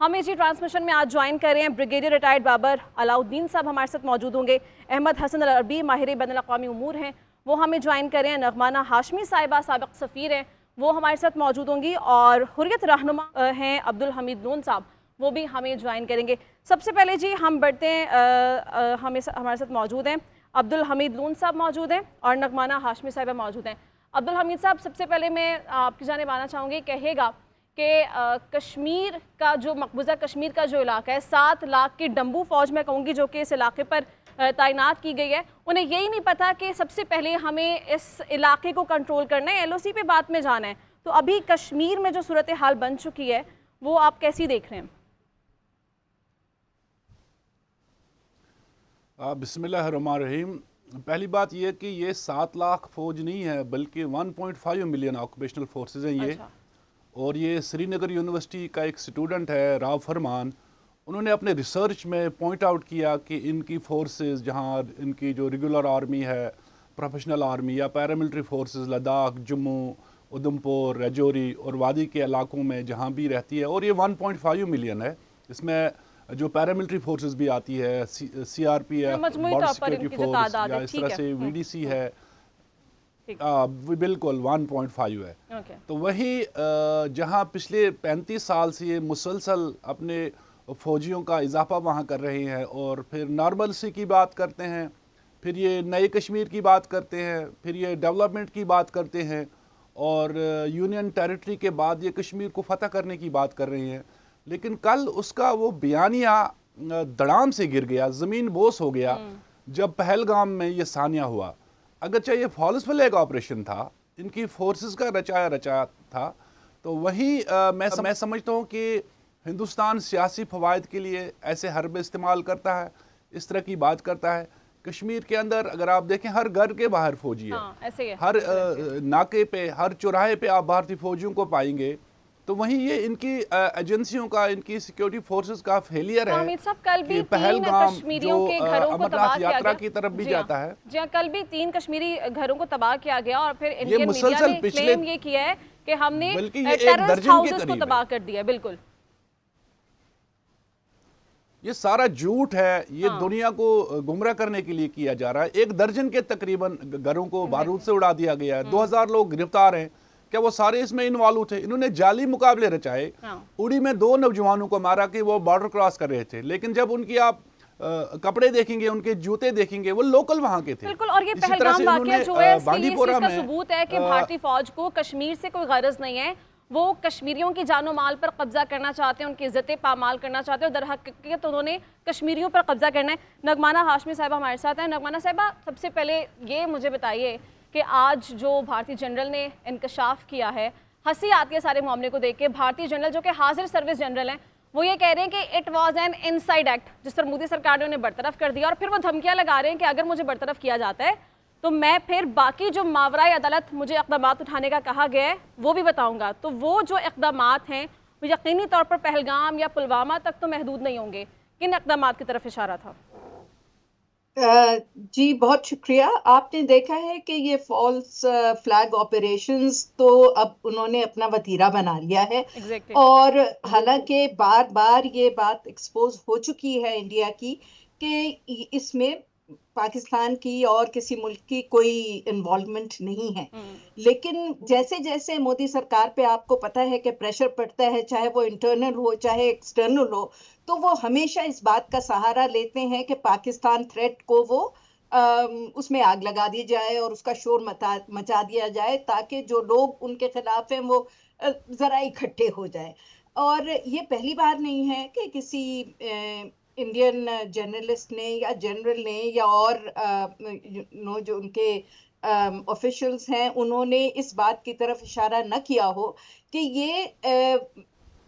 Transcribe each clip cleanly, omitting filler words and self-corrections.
हमें जी ट्रांसमिशन में आज ज्वाइन कर रहे हैं ब्रिगेडियर रिटायर्ड बाबर अलाउद्दीन साहब हमारे साथ मौजूद होंगे। अहमद हसन अल अरबी माहिर बैनुल अक़वामी उमूर हैं, वो हमें ज्वाइन कर रहे हैं। नगमाना हाशमी साहिबा साबिक़ सफ़ीर हैं, वो हमारे साथ मौजूद होंगी। और हुर्रियत रहनुमा हैं अब्दुल हमीद नून साहब, वो भी हमें ज्वाइन करेंगे। सबसे पहले जी हम बढ़ते हैं, हमारे साथ मौजूद हैं अब्दुल हमीद नून साहब मौजूद हैं और नगमाना हाशमी साहिबा मौजूद हैं। अब्दुल हमीद साहब, सबसे पहले मैं आपकी जानिब आना चाहूँगी, कहिएगा कि कश्मीर का जो मकबूजा कश्मीर का जो इलाका है, 7 लाख की डम्बू फ़ौज मैं कहूँगी जो कि इस इलाके पर तैनात की गई है, उन्हें यही नहीं पता कि सबसे पहले हमें इस इलाके को कंट्रोल करना है, LOC पे बाद में जाना है। तो अभी कश्मीर में जो सूरत हाल बन चुकी है वो आप कैसी देख रहे हैं? बिस्मिल्लाहिर्रहमानिर्रहीम। पहली बात यह कि ये 7 लाख फ़ौज नहीं है, बल्कि 1.5 मिलियन ऑक्यूपेशनल फोर्सेज हैं ये। अच्छा। और ये श्रीनगर यूनिवर्सिटी का एक स्टूडेंट है राव फरमान, उन्होंने अपने रिसर्च में पॉइंट आउट किया कि इनकी फोर्सेस, जहाँ इनकी जो रेगुलर आर्मी है, प्रोफेशनल आर्मी या पैरामिलिट्री फोर्सेस लद्दाख, जम्मू, उधमपुर, राजौरी और वादी के इलाकों में जहाँ भी रहती है, और ये 1.5 मिलियन है। इसमें जो पैरामिलिट्री फोर्सेस भी आती है, CRPF, बॉर्डर सिक्योरिटी फोर्स, या इस तरह से VDC है, बिल्कुल 1.5 है। तो वही जहाँ पिछले 35 साल से ये मुसलसल अपने फ़ौजियों का इजाफा वहाँ कर रहे हैं, और फिर नॉर्मलसी की बात करते हैं, फिर ये नए कश्मीर की बात करते हैं, फिर ये डेवलपमेंट की बात करते हैं, और यूनियन टेरिटरी के बाद ये कश्मीर को फतह करने की बात कर रहे हैं। लेकिन कल उसका वो बयानिया धड़ाम से गिर गया, ज़मीन बोस हो गया जब पहलगाम में ये सानिया हुआ। अगरचे ये फॉल्स फ्लैग ऑपरेशन था, इनकी फोर्सेस का रचाया था, तो वही मैं समझता हूँ कि हिंदुस्तान सियासी फ़वाइद के लिए ऐसे हरब इस्तेमाल करता है, इस तरह की बात करता है। कश्मीर के अंदर अगर आप देखें, हर घर के बाहर फौजी है, ऐसे है, हर नाके पे, हर चौराहे पे आप भारतीय फौजियों को पाएंगे। तो वहीं ये इनकी एजेंसियों का, इनकी सिक्योरिटी फोर्सेस का फेलियर है कि पहलगाम जो अमरनाथ यात्रा की तरफ भी जाता है। जी हाँ, कल भी 3 कश्मीरी घरों को तबाह किया गया, और फिर इंडियन मीडिया ने क्लेम ये किया है कि हमने टेररिस्ट हाउसेस को तबाह कर दिया। बिल्कुल, ये सारा झूठ है, ये दुनिया को गुमराह करने के लिए किया जा रहा है। 1 दर्जन के तकरीबन घरों को बारूद से उड़ा दिया गया है, 2000 लोग गिरफ्तार हैं। क्या वो सारे इसमें इन्वॉल्व थे? इन्होंने जाली मुकाबले रचाए। उड़ी में 2 नौजवानों को मारा कि वो बॉर्डर क्रॉस कर रहे थे, लेकिन जब उनकी आप कपड़े देखेंगे, उनके जूते देखेंगे, वो लोकल वहां के थे। बिल्कुल, और ये पहलगाम वाकया जो है, बांदीपोरा में सबूत है कि भारतीय फौज को कश्मीर से कोई गरज नहीं है। वो कश्मीरियों की जानो माल पर कब्जा करना चाहते हैं, उनकी इज्जतें पामाल करना चाहते हैं, और दरहकीकत उन्होंने कश्मीरियों पर कब्जा करना है। नगमाना हाशमी साहिबा हमारे साथ हैं। नगमाना साहिबा, सबसे पहले ये मुझे बताइए कि आज जो भारतीय जनरल ने इंकशाफ किया है, हंसी आती है सारे मामले को देख के। भारतीय जनरल जो कि हाजिर सर्विस जनरल हैं, वो ये कह रहे हैं कि it was an inside act, जिस पर मोदी सरकार ने उन्हें बरतरफ कर दिया, और फिर वो धमकियां लगा रहे हैं कि अगर मुझे बरतरफ किया जाता है तो मैं फिर बाकी जो मावराए अदालत मुझे इक़दामात उठाने का कहा गया है वो भी बताऊंगा। तो वो जो इक़दामात हैं वो यकीनी तौर पर पहलगाम या पुलवामा तक तो महदूद नहीं होंगे। किन इक़दामात की तरफ इशारा था? जी बहुत शुक्रिया। आपने देखा है कि ये फॉल्स फ्लैग ऑपरेशंस तो अब उन्होंने अपना वतीरा बना लिया है। और हालांकि बार बार ये बात एक्सपोज हो चुकी है इंडिया की कि इसमें पाकिस्तान की और किसी मुल्क की कोई इन्वॉल्वमेंट नहीं है, लेकिन जैसे जैसे मोदी सरकार पे आपको पता है कि प्रेशर पड़ता है, चाहे वो इंटरनल हो चाहे एक्सटर्नल हो, तो वो हमेशा इस बात का सहारा लेते हैं कि पाकिस्तान थ्रेट को वो उसमें आग लगा दी जाए और उसका शोर मचा दिया जाए, ताकि जो लोग उनके खिलाफ हैं वो जरा इकट्ठे हो जाए। और ये पहली बार नहीं है कि किसी इंडियन जर्नलिस्ट ने या जनरल ने या और जो उनके ऑफिशियल्स हैं उन्होंने इस बात की तरफ इशारा न किया हो कि ये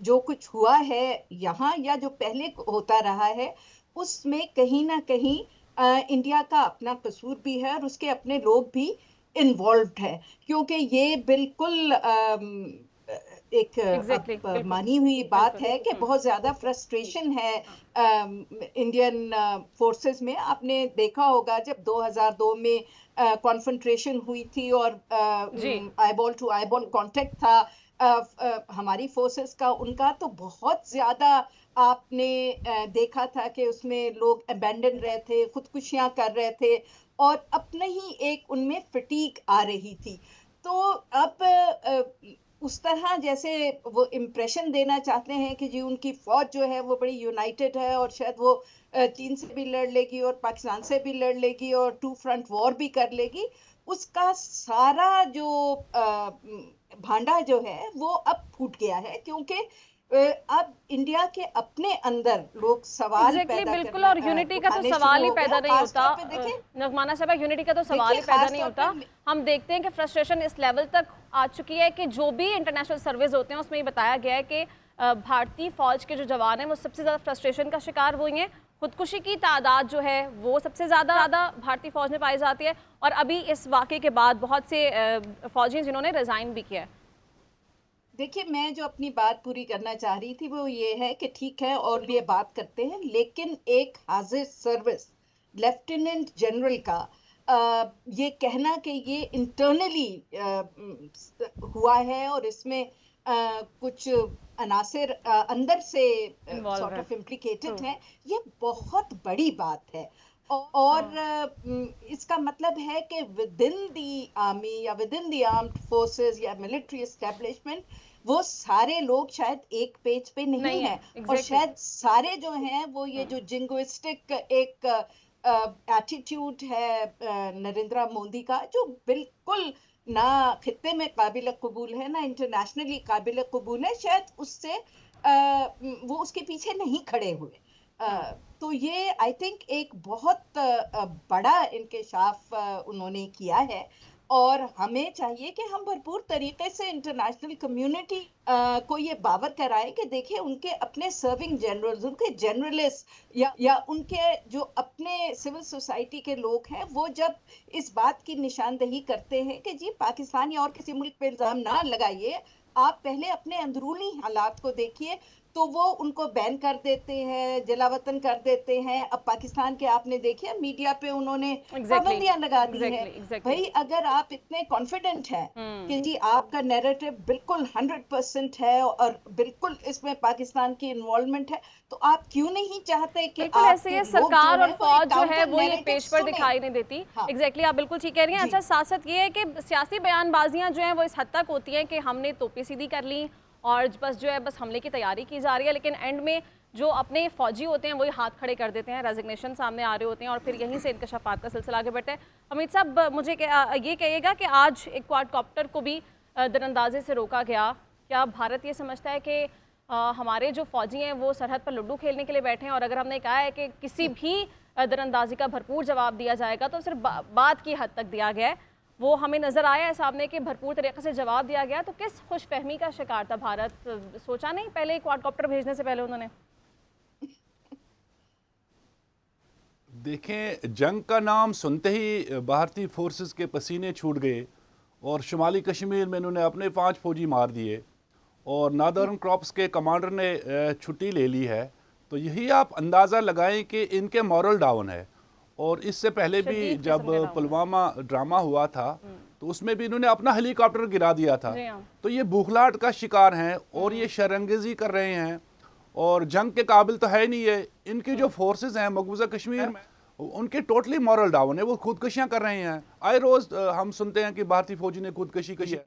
जो कुछ हुआ है यहाँ या जो पहले होता रहा है उसमें कहीं ना कहीं इंडिया का अपना कसूर भी है और उसके अपने लोग भी इन्वॉल्व्ड है, क्योंकि ये बिल्कुल एक मानी हुई बात है कि बहुत ज्यादा फ्रस्ट्रेशन है इंडियन फोर्सेस में। आपने देखा होगा जब 2002 में कॉन्फ्रंट्रेशन हुई थी और आईबॉल टू आईबॉल कांटेक्ट था हमारी फोर्सेस का उनका तो बहुत ज्यादा आपने देखा था कि उसमें लोग अबैंडन रहे थे, खुदकुशियां कर रहे थे और अपने ही एक उनमें फटीग आ रही थी। तो अब उस तरह जैसे वो इम्प्रेशन देना चाहते हैं कि जी उनकी फौज जो है वो बड़ी यूनाइटेड है और शायद वो चीन से भी लड़ लेगी और पाकिस्तान से भी लड़ लेगी और टू फ्रंट वॉर भी कर लेगी, उसका सारा जो भांडा जो है वो अब फूट गया है, क्योंकि अब इंडिया के अपने अंदर लोग सवाल पैदा बिल्कुल, और यूनिटी का तो सवाल ही पैदा नहीं होता नगमाना साहबा, यूनिटी का तो सवाल ही पैदा नहीं होता। हम देखते हैं कि फ्रस्ट्रेशन इस लेवल तक आ चुकी है कि जो भी इंटरनेशनल सर्वेज होते हैं उसमें ये बताया गया है कि भारतीय फौज के जो जवान हैं वो सबसे ज़्यादा फ्रस्ट्रेशन का शिकार हुई हैं। खुदकुशी की तादाद जो है वो सबसे ज़्यादा भारतीय फौज में पाई जाती है और अभी इस वाक़े के बाद बहुत से फौजी जिन्होंने रिज़ाइन भी किया है। देखिए, मैं जो अपनी बात पूरी करना चाह रही थी वो ये है कि ठीक है और भी ये बात करते हैं, लेकिन एक हाजिर सर्विस लेफ्टिनेंट जनरल का ये कहना कि ये इंटरनली हुआ है और इसमें कुछ अनासिर अंदर से सॉर्ट ऑफ इम्प्लिकेटेड है, ये बहुत बड़ी बात है। और इसका मतलब है कि विदिन द आर्मी या विदिन द आर्म्ड फोर्सेस या मिलिट्री एस्टेब्लिशमेंट वो सारे लोग शायद एक पेज पे नहीं है और शायद सारे जो हैं वो ये जो जिंगोइस्टिक एक एटीट्यूड है नरेंद्र मोदी का, जो बिल्कुल ना खित्ते में काबिल कबूल है ना इंटरनेशनली काबिल कबूल है, शायद उससे वो उसके पीछे नहीं खड़े हुए। तो ये आई थिंक एक बहुत बड़ा इंकशाफ उन्होंने किया है और हमें चाहिए कि हम भरपूर तरीके से इंटरनेशनल कम्युनिटी को ये बावर कराएं कि देखिए उनके अपने सर्विंग जनरल्स, उनके जर्नलिस्ट या उनके जो अपने सिविल सोसाइटी के लोग हैं, वो जब इस बात की निशानदेही करते हैं कि जी पाकिस्तान या और किसी मुल्क पे इल्जाम ना लगाइए, आप पहले अपने अंदरूनी हालात को देखिए, तो वो उनको बैन कर देते हैं, जलावतन कर देते हैं। अब पाकिस्तान के आपने देखिए मीडिया पे उन्होंने पाबंदियां लगा दी है। भाई अगर आप इतने कॉन्फिडेंट हैं कि जी आपका नैरेटिव बिल्कुल 100% है और बिल्कुल इसमें पाकिस्तान की इन्वॉल्वमेंट है, तो आप क्यों नहीं चाहते कि बिल्कुल ऐसे ये सरकार और फौज जो है वो ये पेश पर दिखाई नहीं देती। एग्जैक्टली, आप बिल्कुल ठीक कह रही हैं। अच्छा, साथ साथ ये है कि सियासी बयानबाजियां जो हैं वो इस हद तक होती हैं कि हमने तोपे सीधी कर ली और बस जो है बस हमले की तैयारी की जा रही है, लेकिन एंड में जो अपने फौजी होते हैं वही हाथ खड़े कर देते हैं, रेजिग्नेशन सामने आ रहे होते हैं और फिर यहीं से इंकशाफात का सिलसिला आगे बढ़ता है। हमीद साहब, मुझे ये कहिएगा कि आज एक क्वाडकॉप्टर को भी दरअंदाजे से रोका गया, क्या भारत ये समझता है कि हमारे जो फौजी हैं वो सरहद पर लुड्डू खेलने के लिए बैठे हैं और अगर हमने कहा है कि किसी भी दरअंदाजी का भरपूर जवाब दिया जाएगा तो सिर्फ बात की हद तक दिया गया है, वो हमें नज़र आया है सामने कि भरपूर तरीके से जवाब दिया गया, तो किस खुशफहमी का शिकार था भारत? सोचा नहीं पहले क्वाडकॉप्टर भेजने से पहले उन्होंने? देखें, जंग का नाम सुनते ही भारतीय फोर्सेस के पसीने छूट गए और शुमाली कश्मीर में इन्होंने अपने 5 फौजी मार दिए और नादर्न क्रॉप्स के कमांडर ने छुट्टी ले ली है। तो यही आप अंदाज़ा लगाएं कि इनके मॉरल डाउन है। और इससे पहले भी जब पुलवामा ड्रामा हुआ था तो उसमें भी इन्होंने अपना हेलीकॉप्टर गिरा दिया था। तो ये बौखलाहट का शिकार हैं और ये शरंगेजी कर रहे हैं और जंग के काबिल तो है नहीं है। इनकी जो फोर्सेस हैं मकबूजा कश्मीर में उनके टोटली मॉरल डाउन है, वो खुदकुशियां कर रहे हैं। आए रोज हम सुनते हैं कि भारतीय फौजी ने खुदकुशी की है।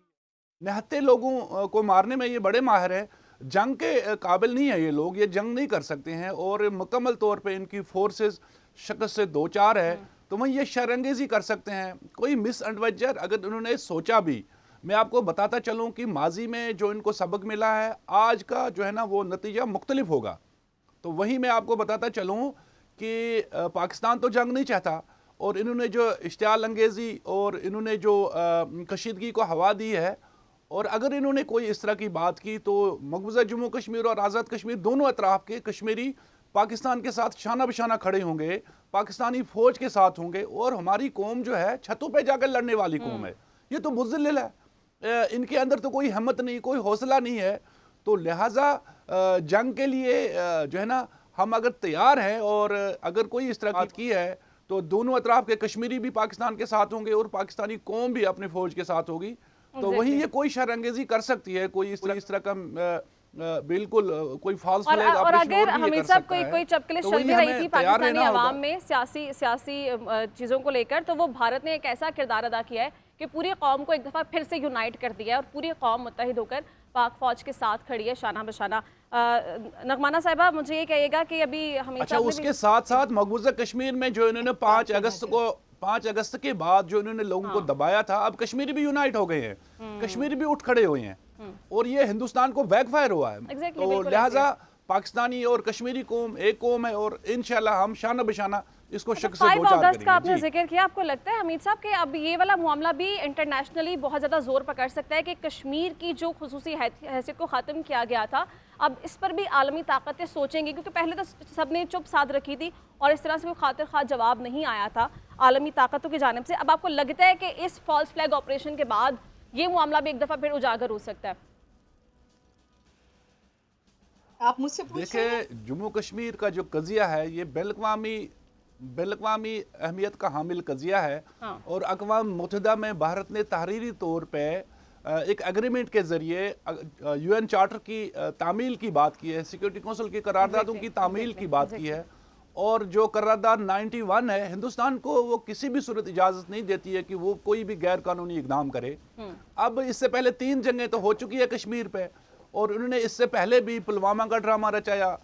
निहत्ते लोगों को मारने में ये बड़े माहिर है, जंग के काबिल नहीं है ये लोग, ये जंग नहीं कर सकते हैं और मुकम्मल तौर पे इनकी फोर्सेस शिकस्त से दो चार है। तो वहीं ये शरंगेजी कर सकते हैं, कोई मिस एडवेंचर अगर उन्होंने सोचा भी। मैं आपको बताता चलूं कि माजी में जो इनको सबक मिला है, आज का जो है ना वो नतीजा मुख्तलिफ होगा। तो वहीं मैं आपको बताता चलूं कि पाकिस्तान तो जंग नहीं चाहता और इन्होंने जो इश्तियाल अंगेज़ी और इन्होंने जो कशीदगी को हवा दी है, और अगर इन्होंने कोई इस तरह की बात की तो मकबूजा जम्मू कश्मीर और आज़ाद कश्मीर दोनों अतराफ़ के कश्मीरी पाकिस्तान के साथ शाना बशाना खड़े होंगे, पाकिस्तानी फ़ौज के साथ होंगे और हमारी कौम जो है छतों पे जाकर लड़ने वाली कौम है। ये तो मुज़ल्लिल है, इनके अंदर तो कोई हिम्मत नहीं, कोई हौसला नहीं है। तो लिहाजा जंग के लिए जो है ना हम अगर तैयार हैं और अगर कोई इस तरह बात की है तो दोनों अतराफ़ के कश्मीरी भी पाकिस्तान के साथ होंगे और पाकिस्तानी कौम भी अपनी फ़ौज के साथ होगी। तो वही ये कोई शरअंगेजी कर सकती है, कोई इस तरह का बिल्कुल कोई फॉल्स फ्लैग और अगर हमीद साहब कोई चपकले तो चल भी रही थी पाकिस्तानी अवाम में सियासी चीज़ों को लेकर, तो वो भारत ने एक ऐसा किरदार अदा किया है कि पूरी कौम को एक दफ़ा फिर से यूनाइट कर दिया है और पूरी कौम मुत्तहिद होकर पाक फौज के साथ खड़ी है शाना बशाना। नगमाना साहिबा, मुझे ये कहिएगा कि अभी अच्छा, उसके साथ साथ मकबूजा कश्मीर में जो इन्होंने 5 अगस्त के बाद जो इन्होंने लोगों को दबाया था, अब कश्मीरी भी यूनाइट हो गए हैं, कश्मीरी भी उठ खड़े हुए हैं और ये हिंदुस्तान को बैकफायर हुआ है। तो लिहाजा पाकिस्तानी और कश्मीरी कौम एक कौम है और इंशाल्लाह हम शाना बशाना इसको शक से 5 अगस्त का आपने जिक्र किया, आपको लगता है हमीद साहब कि अब ये वाला मामला भी इंटरनेशनली बहुत ज़्यादा जोर पकड़ सकता है कि कश्मीर की जो खुसूसी हैसियत को ख़त्म किया गया था, अब इस पर भी आलमी ताकतें सोचेंगी? क्योंकि पहले तो सबने चुप साध रखी थी और इस तरह से कोई खातिर खा जवाब नहीं आया था आलमी ताकतों की जानिब से। अब आपको लगता है कि इस फॉल्स फ्लैग ऑपरेशन के बाद ये मामला भी एक दफ़ा फिर उजागर हो सकता है? आप मुझसे देखिए, जम्मू कश्मीर का जो कजिया है ये बैनुल-अक़वामी अहमियत का हामिल कजिया है। और अक़वाम मुत्तहिदा में भारत ने तहरीरी तौर पे एक एग्रीमेंट के जरिए UN चार्टर की तामील की बात की है, सिक्योरिटी काउंसिल की करारदादों की तामील की बात की है। और जो करारदाद 91 है, हिंदुस्तान को वो किसी भी सूरत इजाज़त नहीं देती है कि वो कोई भी गैर कानूनी इक़दाम करे। अब इससे पहले 3 जंगें तो हो चुकी है कश्मीर पे और उन्होंने इससे पहले भी पुलवामा का ड्रामा रचाया,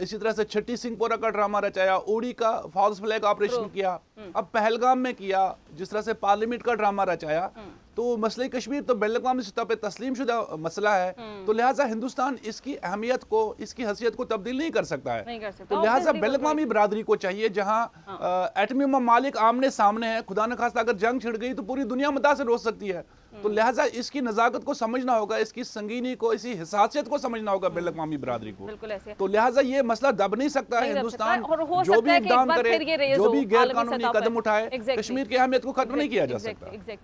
इसी तरह से छठी सिंहपोरा का ड्रामा रचाया, उड़ी का फॉल्स फ्लैग ऑपरेशन किया, अब पहलगाम में किया, जिस तरह से पार्लियामेंट का ड्रामा रचाया। तो मसले कश्मीर तो बैनुल-अक़वामी सतह पे तस्लीम शुदा मसला है, तो लिहाजा हिंदुस्तान इसकी अहमियत को, इसकी हैसियत को तब्दील नहीं कर सकता है। तो लिहाजा बैनुल-अक़वामी बरादरी को चाहिए, जहाँ एटमी ममालिक आमने सामने है, खुदा न खास्ता अगर जंग छिड़ गई तो पूरी दुनिया मुतासिर हो सकती है। तो लिहाजा इसकी नज़ाकत को समझना होगा, इसकी संगीनी को, इसी हिसासियत को समझना होगा बैनुल-अक़वामी बरादरी को। तो लिहाजा ये मसला दब नहीं सकता है। हिंदुस्तान जो भी इक़दाम करे, जो भी गैर कानूनी कदम उठाए, कश्मीर की अहमियत को खत्म नहीं किया जा सकता।